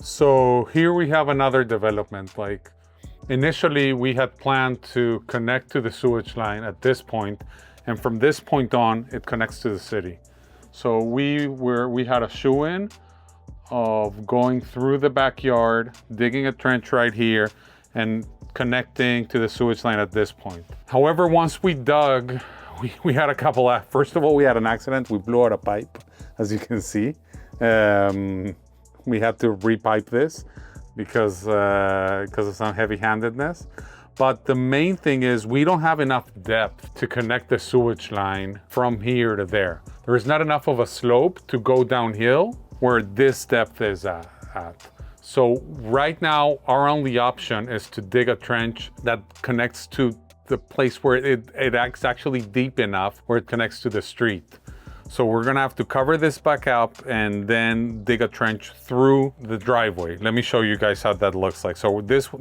So here we have another development. Like initially we had planned to connect to the sewage line at this point, and from this point on, it connects to the city. So we had a shoe-in of going through the backyard, digging a trench right here, and connecting to the sewage line at this point. However, once we dug, we had a couple of, first of all, we had an accident. We blew out a pipe, as you can see. We had to repipe this because of some heavy-handedness. But the main thing is we don't have enough depth to connect the sewage line from here to there. There is not enough of a slope to go downhill where this depth is at. So right now, our only option is to dig a trench that connects to the place where it's actually deep enough where it connects to the street. So we're gonna have to cover this back up and then dig a trench through the driveway. Let me show you guys how that looks like. So this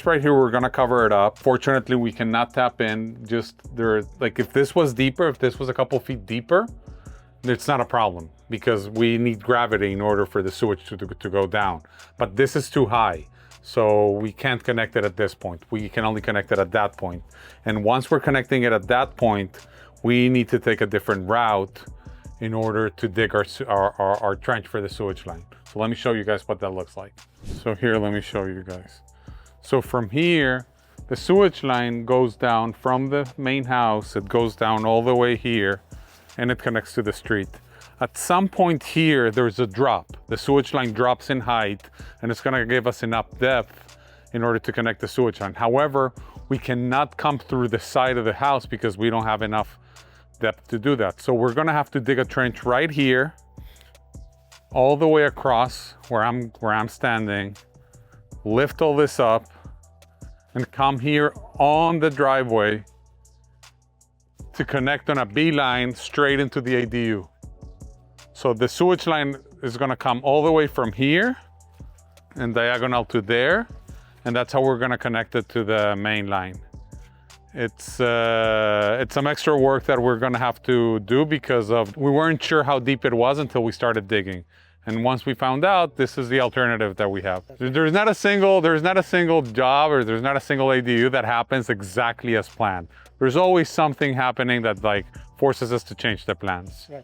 right here, we're gonna cover it up. Fortunately, we cannot tap in. Like if this was deeper, if this was a couple feet deeper, it's not a problem because we need gravity in order for the sewage to go down. But this is too high, so we can't connect it at this point. We can only connect it at that point. And once we're connecting it at that point, we need to take a different route in order to dig our trench for the sewage line. So let me show you guys what that looks like. So here, let me show you guys. So from here, the sewage line goes down from the main house. It goes down all the way here, and it connects to the street. At some point here, there's a drop. The sewage line drops in height, and it's gonna give us enough depth in order to connect the sewage line. However, we cannot come through the side of the house because we don't have enough depth to do that. So we're gonna have to dig a trench right here, all the way across where I'm standing, lift all this up, and come here on the driveway to connect on a B line straight into the ADU. So the sewage line is gonna come all the way from here and diagonal to there, and that's how we're gonna connect it to the main line. It's some extra work that we're gonna have to do because we weren't sure how deep it was until we started digging. And once we found out, this is the alternative that we have. There's not a single job or there's not a single ADU that happens exactly as planned. There's always something happening that like forces us to change the plans. Right.